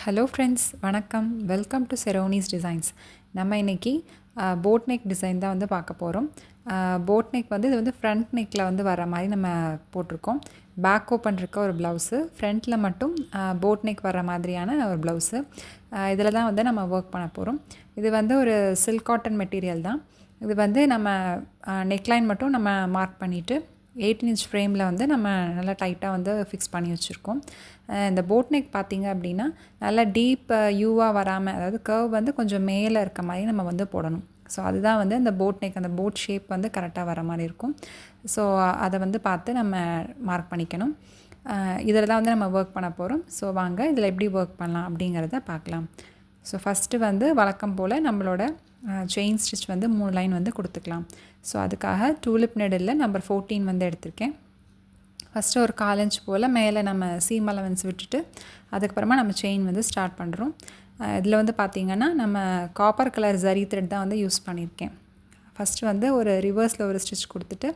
Hello friends, வணக்கம். Welcome to செரோனிஸ் designs. நம்ம இன்றைக்கி போட் நெக் டிசைன் தான் வந்து பார்க்க போகிறோம். போட் நெக் வந்து இது வந்து ஃப்ரண்ட் நெக்கில் வந்து வர மாதிரி நம்ம போட்டிருக்கோம். பேக் ஓப்பன் இருக்க ஒரு ப்ளவுஸு, ஃப்ரண்ட்டில் மட்டும் போட் நெக் வர மாதிரியான ஒரு ப்ளவுஸு. இதில் தான் வந்து நம்ம ஒர்க் பண்ண போகிறோம். இது வந்து ஒரு சில்க் காட்டன் மெட்டீரியல் தான். இது வந்து நம்ம நெக்லைன் மட்டும் நம்ம மார்க் பண்ணிவிட்டு 18 இன்ச் ஃப்ரேமில் வந்து நம்ம நல்லா டைட்டாக வந்து ஃபிக்ஸ் பண்ணி வச்சுருக்கோம். இந்த போட் நெக் பார்த்திங்க அப்படின்னா நல்லா டீப் யூவாக வராமல், அதாவது கர்வ் வந்து கொஞ்சம் மேலே இருக்க மாதிரி நம்ம வந்து போடணும். ஸோ அதுதான் வந்து அந்த போட் நெக், அந்த போட் ஷேப் வந்து கரெக்டாக வர மாதிரி இருக்கும். ஸோ அதை வந்து பார்த்து நம்ம மார்க் பண்ணிக்கணும். இதில் தான் வந்து நம்ம ஒர்க் பண்ண போகிறோம். ஸோ வாங்க இதில் எப்படி ஒர்க் பண்ணலாம் அப்படிங்கிறத பார்க்கலாம். ஸோ ஃபஸ்ட்டு வந்து வழக்கம் போல் நம்மளோட செயின் ஸ்டிச் வந்து 3 லைன் வந்து கொடுத்துக்கலாம். ஸோ அதுக்காக டூலிப் நெடில் நம்பர் 14 வந்து எடுத்திருக்கேன். ஃபஸ்ட்டு ஒரு 1/4 இன்ச் போல் மேலே நம்ம சீம் அலவன்ஸ் விட்டுட்டு அதுக்கப்புறமா நம்ம செயின் வந்து ஸ்டார்ட் பண்ணுறோம். இதில் வந்து பார்த்திங்கன்னா நம்ம காப்பர் கலர் ஜரி த்ரெட் தான் வந்து யூஸ் பண்ணியிருக்கேன். ஃபஸ்ட்டு வந்து ஒரு ரிவர்ஸில் ஒரு ஸ்டிச் கொடுத்துட்டு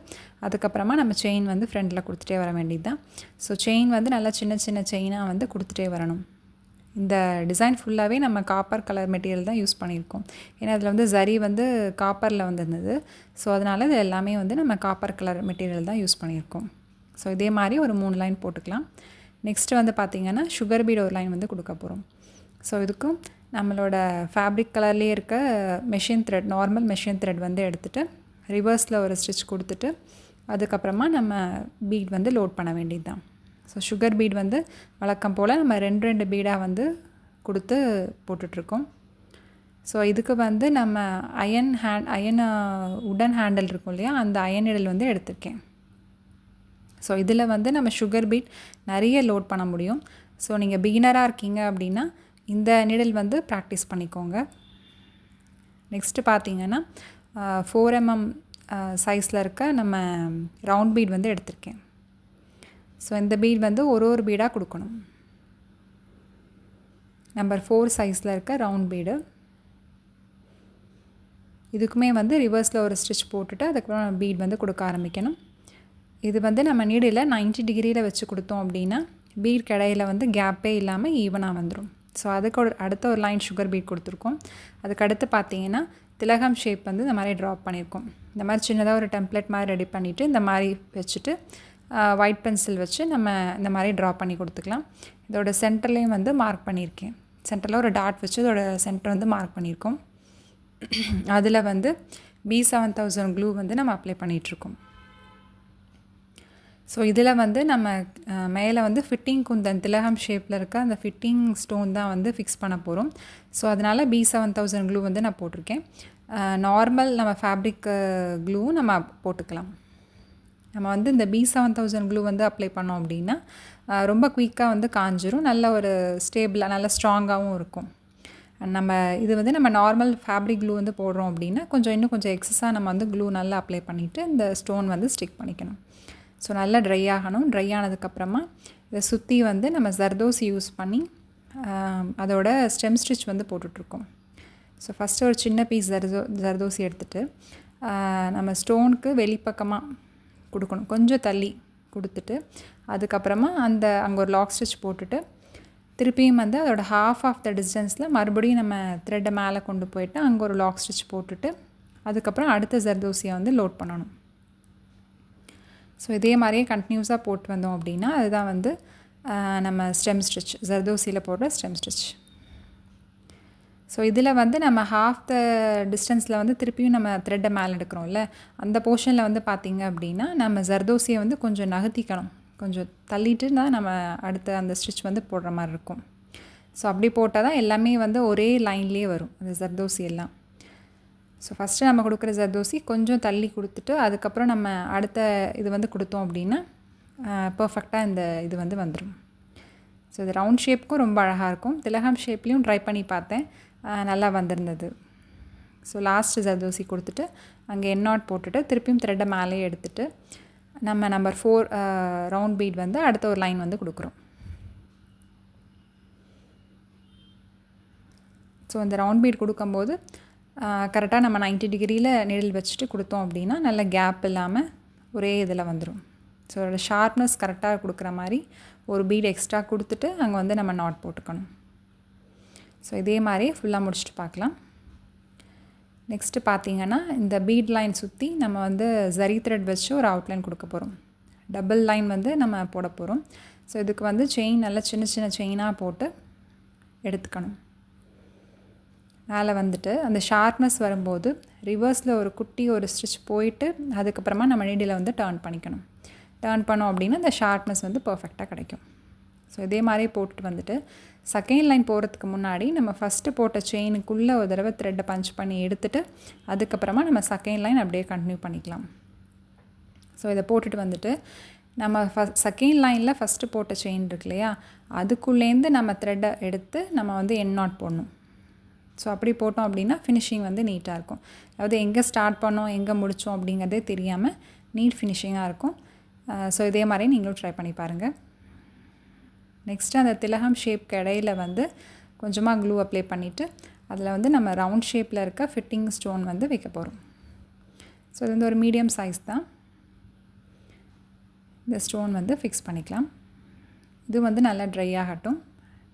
அதுக்கப்புறமா நம்ம செயின் வந்து ஃப்ரண்டில் கொடுத்துட்டே வர வேண்டியது தான். ஸோ செயின் வந்து நல்லா சின்ன சின்ன செயினாக வந்து கொடுத்துட்டே வரணும். இந்த டிசைன் ஃபுல்லாகவே நம்ம காப்பர் கலர் மெட்டீரியல் தான் யூஸ் பண்ணியிருக்கோம். ஏன்னா அதில் வந்து ஜரி வந்து காப்பரில் வந்துருந்தது. ஸோ அதனால் இது எல்லாமே வந்து நம்ம காப்பர் கலர் மெட்டீரியல் தான் யூஸ் பண்ணியிருக்கோம். ஸோ இதே மாதிரி ஒரு 3 லைன் போட்டுக்கலாம். நெக்ஸ்ட்டு வந்து பார்த்திங்கன்னா சுகர் பீட் ஒரு லைன் வந்து கொடுக்க போகிறோம். ஸோ இதுக்கும் நம்மளோட ஃபேப்ரிக் கலர்லேயே இருக்க machine thread, normal machine thread வந்து எடுத்துகிட்டு ரிவர்ஸில் ஒரு ஸ்டிச் கொடுத்துட்டு அதுக்கப்புறமா நம்ம பீட் வந்து லோட் பண்ண வேண்டியது தான். ஸோ சுகர் பீட் வந்து வழக்கம் போல் நம்ம 2 பீடாக வந்து கொடுத்து போட்டுட்ருக்கோம். ஸோ இதுக்கு வந்து நம்ம அயன் உடன் ஹேண்டில் இருக்கும் இல்லையா, அந்த அயன் நிடல் வந்து எடுத்திருக்கேன். ஸோ இதில் வந்து நம்ம சுகர் பீட் நிறைய லோட் பண்ண முடியும். ஸோ நீங்கள் பிகினராக இருக்கீங்க அப்படின்னா இந்த நிடல் வந்து ப்ராக்டிஸ் பண்ணிக்கோங்க. நெக்ஸ்ட்டு பார்த்தீங்கன்னா 4 mm சைஸில் இருக்க நம்ம ரவுண்ட் பீட் வந்து எடுத்திருக்கேன். ஸோ இந்த பீட் வந்து ஒரு பீடாக கொடுக்கணும். நம்பர் 4 சைஸில் இருக்க ரவுண்ட் பீடு. இதுக்குமே வந்து ரிவர்ஸில் ஒரு ஸ்டிச் போட்டுட்டு அதுக்கப்புறம் நம்ம பீட் வந்து கொடுக்க ஆரம்பிக்கணும். இது வந்து நம்ம நீடில் 90 டிகிரியில் வச்சு கொடுத்தோம் அப்படின்னா பீட் கடையில் வந்து கேப்பே இல்லாமல் ஈவனாக வந்துடும். ஸோ அதுக்கு அடுத்த ஒரு லைன் சுகர் பீட் கொடுத்துருக்கோம். அதுக்கடுத்து பார்த்தீங்கன்னா திலகம் ஷேப் வந்து இந்த மாதிரி ட்ராப் பண்ணியிருக்கோம். இந்த மாதிரி சின்னதாக ஒரு டெம்ப்ளேட் மாதிரி ரெடி பண்ணிவிட்டு இந்த மாதிரி வச்சுட்டு ஒயிட் பென்சில் வச்சு நம்ம இந்த மாதிரி ட்ரா பண்ணி கொடுத்துக்கலாம். இதோட சென்டர்லேயும் வந்து மார்க் பண்ணியிருக்கேன். சென்டரில் ஒரு டாட் வச்சு இதோட சென்டர் வந்து மார்க் பண்ணியிருக்கோம். அதில் வந்து B7000 க்ளூ வந்து நம்ம அப்ளை பண்ணிகிட்ருக்கோம். ஸோ இதில் வந்து நம்ம மேலே வந்து ஃபிட்டிங் குந்தன் திலகம் ஷேப்பில் இருக்க அந்த ஃபிட்டிங் ஸ்டோன் தான் வந்து ஃபிக்ஸ் பண்ண போகிறோம். ஸோ அதனால் B7000 க்ளூ வந்து நான் போட்டிருக்கேன். நார்மல் நம்ம ஃபேப்ரிக் க்ளூவும் நம்ம போட்டுக்கலாம். நம்ம வந்து இந்த B7000 க்ளூ வந்து அப்ளை பண்ணோம் அப்படின்னா ரொம்ப குயிக்காக வந்து காஞ்சிரும். நல்ல ஒரு ஸ்டேபிளாக நல்ல ஸ்ட்ராங்காகவும் இருக்கும். நம்ம இது வந்து நம்ம நார்மல் ஃபேப்ரிக் க்ளூ வந்து போடுறோம் அப்படின்னா இன்னும் கொஞ்சம் எக்ஸஸாக நம்ம வந்து க்ளூ நல்லா அப்ளை பண்ணிவிட்டு இந்த ஸ்டோன் வந்து ஸ்டிக் பண்ணிக்கணும். ஸோ நல்லா ட்ரை ஆகணும். ட்ரை ஆனதுக்கப்புறமா இதை சுற்றி வந்து நம்ம ஜர்தோசி யூஸ் பண்ணி அதோட ஸ்டெம் ஸ்டிச் வந்து போட்டுட்ருக்கோம். ஸோ ஃபஸ்ட்டு ஒரு சின்ன பீஸ் ஜர்தோசி எடுத்துகிட்டு நம்ம ஸ்டோனுக்கு வெளிப்பக்கமாக கொடுக்கணும். கொஞ்சம் தள்ளி கொடுத்துட்டு அதுக்கப்புறமா அங்கே ஒரு லாக் ஸ்டிச் போட்டுட்டு திருப்பியும் வந்து அதோட ஹாஃப் ஆஃப் த டிஸ்டன்ஸில் மறுபடியும் நம்ம த்ரெட்டை மேலே கொண்டு போயிட்டு அங்கே ஒரு லாக் ஸ்டிச் போட்டுட்டு அதுக்கப்புறம் அடுத்த ஜர்தோசியை வந்து லோட் பண்ணணும். ஸோ இதே மாதிரியே கண்டினியூஸாக போட்டு வந்தோம் அப்படின்னா அதுதான் வந்து நம்ம ஸ்டெம் ஸ்டிச், ஜர்தோசியில் போடுற ஸ்டெம் ஸ்டிச். ஸோ இதில் வந்து நம்ம ஹாஃப் த டிஸ்டன்ஸில் வந்து திருப்பியும் நம்ம த்ரெட்டை மேலே எடுக்கிறோம்ல, அந்த போர்ஷனில் வந்து பார்த்திங்க அப்படின்னா நம்ம ஜர்தோசியை வந்து கொஞ்சம் நகர்த்திக்கணும். கொஞ்சம் தள்ளிட்டு தான் நம்ம அடுத்த அந்த ஸ்டிச் வந்து போடுற மாதிரி இருக்கும். ஸோ அப்படி போட்டால் தான் எல்லாமே வந்து ஒரே லைன்லேயே வரும் அந்த ஜர்தோசி எல்லாம். ஸோ ஃபஸ்ட்டு நம்ம கொடுக்குற ஜர்தோசி கொஞ்சம் தள்ளி கொடுத்துட்டு அதுக்கப்புறம் நம்ம அடுத்த இது வந்து கொடுத்தோம் அப்படின்னா பர்ஃபெக்டாக இந்த இது வந்து வந்துடும். ஸோ இது ரவுண்ட் ஷேப்புக்கும் ரொம்ப அழகாக இருக்கும். திலகம் ஷேப்லேயும் ட்ரை பண்ணி பார்த்தேன், நல்லா வந்திருந்தது. ஸோ லாஸ்ட்டு ஜர்தோசி கொடுத்துட்டு அங்கே எண்ணாட் போட்டுட்டு திருப்பியும் த்ரெட்டை மேலேயே எடுத்துகிட்டு நம்ம நம்பர் 4 ரவுண்ட் பீட் வந்து அடுத்த ஒரு லைன் வந்து கொடுக்குறோம். ஸோ அந்த ரவுண்ட் பீட் கொடுக்கும்போது கரெக்டாக நம்ம 90 டிகிரியில் நிழல் வச்சுட்டு கொடுத்தோம் அப்படின்னா நல்ல கேப் இல்லாமல் ஒரே இதில் வந்துடும். ஸோ அதோட ஷார்ப்னஸ் கரெக்டாக கொடுக்குற மாதிரி ஒரு பீட் எக்ஸ்ட்ரா கொடுத்துட்டு அங்கே வந்து நம்ம நாட் போட்டுக்கணும். ஸோ இதே மாதிரி ஃபுல்லாக முடிச்சுட்டு பார்க்கலாம். நெக்ஸ்ட்டு பார்த்தீங்கன்னா இந்த பீட் லைன் சுற்றி நம்ம வந்து ஜரி த்ரெட் வச்சு ஒரு அவுட்லைன் கொடுக்க போகிறோம். டபுள் லைன் வந்து நம்ம போட போகிறோம். ஸோ இதுக்கு வந்து செயின் நல்லா சின்ன சின்ன செயினாக போட்டு எடுத்துக்கணும். மேலே வந்துட்டு அந்த ஷார்ப்னஸ் வரும்போது ரிவர்ஸில் ஒரு குட்டி ஒரு ஸ்டிச் போயிட்டு அதுக்கப்புறமா நம்ம நீடில் வந்து டர்ன் பண்ணிக்கணும். டர்ன் பண்ணோம் அப்படின்னா அந்த ஷார்ப்னஸ் வந்து பர்ஃபெக்டாக கிடைக்கும். ஸோ இதே மாதிரி போட்டுட்டு வந்துட்டு செகண்ட் லைன் போகிறதுக்கு முன்னாடி நம்ம ஃபஸ்ட்டு போட்ட செயினுக்குள்ளே ஒரு தடவை த்ரெட்டை பஞ்ச் பண்ணி எடுத்துகிட்டு அதுக்கப்புறமா நம்ம செகண்ட் லைன் அப்படியே கண்டினியூ பண்ணிக்கலாம். ஸோ இதை போட்டுட்டு வந்துட்டு நம்ம செகண்ட் லைனில் ஃபஸ்ட்டு போட்ட செயின் இருக்கு இல்லையா, அதுக்குள்ளேருந்து நம்ம த்ரெட்டை எடுத்து நம்ம வந்து எண்ட் நாட் போடணும். ஸோ அப்படி போட்டோம் அப்படின்னா ஃபினிஷிங் வந்து நீட்டாக இருக்கும். அதாவது எங்கே ஸ்டார்ட் பண்ணோம் எங்கே முடித்தோம் அப்படிங்கிறதே தெரியாமல் நீட் ஃபினிஷிங்காக இருக்கும். ஸோ இதே மாதிரி நீங்களும் ட்ரை பண்ணி பாருங்கள். நெக்ஸ்ட்டு அந்த திலகம் ஷேப்க்கு இடையில வந்து கொஞ்சமாக க்ளூ அப்ளை பண்ணிவிட்டு அதில் வந்து நம்ம ரவுண்ட் ஷேப்பில் இருக்க ஃபிட்டிங் ஸ்டோன் வந்து வைக்க போகிறோம். ஸோ இது வந்து ஒரு மீடியம் சைஸ் தான். இந்த ஸ்டோன் வந்து ஃபிக்ஸ் பண்ணிக்கலாம். இது வந்து நல்லா ட்ரை ஆகட்டும்.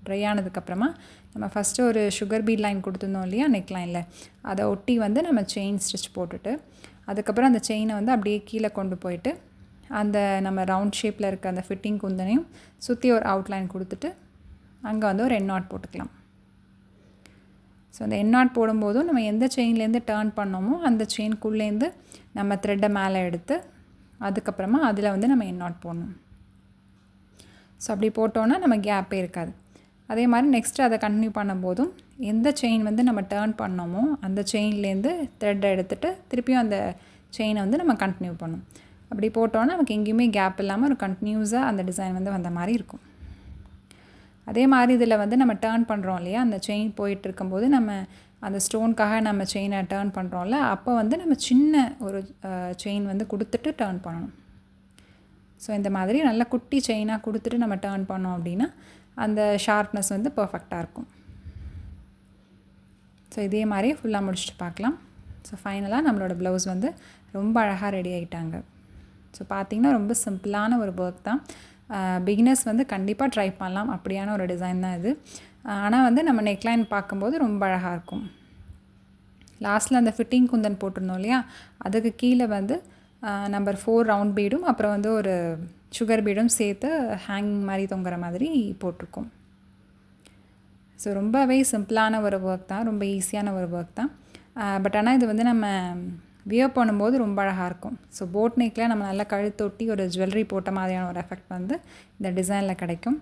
ட்ரை ஆனதுக்கப்புறமா நம்ம ஃபஸ்ட்டு ஒரு சுகர் பீட் லைன் கொடுத்துருந்தோம் இல்லையா நெக் லைனில், அதை ஒட்டி வந்து நம்ம செயின் ஸ்டிச் போட்டுட்டு அதுக்கப்புறம் அந்த செயினை வந்து அப்படியே கீழே கொண்டு போயிட்டு அந்த நம்ம ரவுண்ட் ஷேப்பில் இருக்க அந்த ஃபிட்டிங் குந்தனையும் சுற்றி ஒரு அவுட்லைன் கொடுத்துட்டு அங்கே வந்து ஒரு எண்ட் நாட் போட்டுக்கலாம். ஸோ அந்த எண்ட் நாட் போடும்போதும் நம்ம எந்த செயின்லேருந்து டர்ன் பண்ணோமோ அந்த செயின்குள்ளேருந்து நம்ம த்ரெட்டை மேலே எடுத்து அதுக்கப்புறமா அதில் வந்து நம்ம எண்ட் நாட் போடணும். ஸோ அப்படி போட்டோன்னா நம்ம கேப்பே இருக்காது. அதே மாதிரி நெக்ஸ்ட்டு அதை கண்டினியூ பண்ணும்போதும் எந்த செயின் வந்து நம்ம டர்ன் பண்ணோமோ அந்த செயின்லேருந்து த்ரெட்டை எடுத்துகிட்டு திருப்பியும் அந்த செயினை வந்து நம்ம கண்டினியூ பண்ணணும். அப்படி போட்டோன்னா நமக்கு எங்கேயுமே கேப் இல்லாமல் ஒரு கண்டினியூஸாக அந்த டிசைன் வந்து வந்த மாதிரி இருக்கும். அதே மாதிரி இதில் வந்து நம்ம டர்ன் பண்ணுறோம் இல்லையா, அந்த செயின் போயிட்டு இருக்கும்போது நம்ம அந்த ஸ்டோனுக்காக நம்ம செயினை டர்ன் பண்ணுறோம்ல, அப்போ வந்து நம்ம சின்ன ஒரு செயின் வந்து கொடுத்துட்டு டர்ன் பண்ணணும். ஸோ இந்த மாதிரி நல்ல குட்டி செயினாக கொடுத்துட்டு நம்ம டர்ன் பண்ணோம் அப்படின்னா அந்த ஷார்ப்னஸ் வந்து பர்ஃபெக்டாக இருக்கும். ஸோ இதே மாதிரி ஃபுல்லாக முடிச்சுட்டு பார்க்கலாம். ஸோ ஃபைனலாக நம்மளோட ப்ளவுஸ் வந்து ரொம்ப அழகாக ரெடி ஆகிட்டாங்க. ஸோ பார்த்திங்கன்னா ரொம்ப சிம்பிளான ஒரு ஒர்க் தான். பிகினர்ஸ் வந்து கண்டிப்பாக ட்ரை பண்ணலாம். அப்படியான ஒரு டிசைன் தான் இது. ஆனால் வந்து நம்ம நெக்லைன் பார்க்கும்போது ரொம்ப அழகாக இருக்கும். லாஸ்ட்டில் அந்த ஃபிட்டிங் குந்தன் போட்டிருந்தோம் இல்லையா, அதுக்கு கீழே வந்து நம்பர் 4 ரவுண்ட் பீடும் அப்புறம் வந்து ஒரு சுகர் பீடும் சேர்த்து ஹேங்கிங் மாதிரி தொங்குற மாதிரி போட்டிருக்கோம். ஸோ ரொம்பவே சிம்பிளான ஒரு ஒர்க் தான், ரொம்ப ஈஸியான ஒரு ஒர்க் தான். பட் ஆனால் இது வந்து நம்ம வியர் பண்ணும்போது ரொம்ப அழகாக இருக்கும். ஸோ போட் நெக்கில் நம்ம நல்லா கழுத்தொட்டி ஒரு ஜுவல்லரி போட்ட மாதிரியான ஒரு எஃபெக்ட் வந்து இந்த டிசைனில் கிடைக்கும்.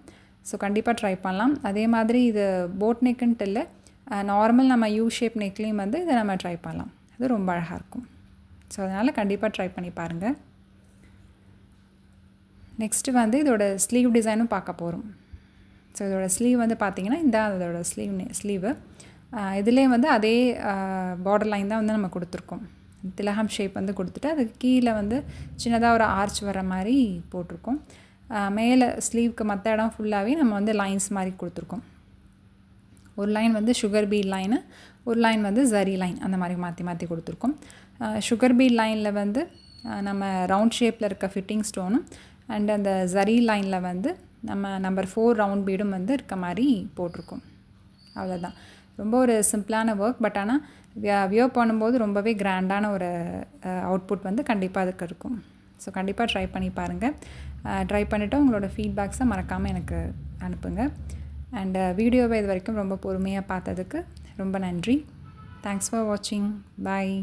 ஸோ கண்டிப்பாக ட்ரை பண்ணலாம். அதே மாதிரி இது போட் நெக்குன்ட்டு இல்லை, நார்மல் நம்ம யூ ஷேப் நெக்லேயும் வந்து இதை நம்ம ட்ரை பண்ணலாம். அது ரொம்ப அழகாக இருக்கும். ஸோ அதனால் கண்டிப்பாக ட்ரை பண்ணி பாருங்கள். நெக்ஸ்ட்டு வந்து இதோட ஸ்லீவ் டிசைனும் பார்க்க போகிறோம். ஸோ இதோட ஸ்லீவ் வந்து பார்த்திங்கன்னா இந்த அதோட ஸ்லீவு இதுலேயே வந்து அதே பார்டர் லைன் தான் வந்து நம்ம கொடுத்துருக்கோம். திலகம் ஷேப் வந்து கொடுத்துட்டு அதுக்கு கீழே வந்து சின்னதாக ஒரு ஆர்ச் வர மாதிரி போட்டிருக்கோம். மேலே ஸ்லீவுக்கு மற்ற இடம் ஃபுல்லாகவே நம்ம வந்து லைன்ஸ் மாதிரி கொடுத்துருக்கோம். ஒரு லைன் வந்து சுகர் பீட் லைனு, ஒரு லைன் வந்து ஜரி லைன், அந்த மாதிரி மாற்றி மாற்றி கொடுத்துருக்கோம். சுகர் பீட் லைனில் வந்து நம்ம ரவுண்ட் ஷேப்பில் இருக்க ஃபிட்டிங் ஸ்டோனும் அண்ட் அந்த ஜரி லைனில் வந்து நம்ம நம்பர் 4 ரவுண்ட் பீடும் வந்து இருக்க மாதிரி போட்டிருக்கோம். அவ்வளோதான். ரொம்ப ஒரு சிம்பிளான ஒர்க். பட் ஆனால் வியர் பண்ணும்போது ரொம்பவே கிராண்டான ஒரு அவுட்புட் வந்து கண்டிப்பாக அதுக்கு இருக்கும். ஸோ கண்டிப்பாக ட்ரை பண்ணி பாருங்கள். ட்ரை பண்ணிவிட்டு உங்களோட ஃபீட்பேக்ஸை மறக்காமல் எனக்கு அனுப்புங்க. அண்ட் வீடியோவை இது வரைக்கும் ரொம்ப பொறுமையாக பார்த்ததுக்கு ரொம்ப நன்றி. தேங்க்ஸ் ஃபார் வாட்சிங். பாய்.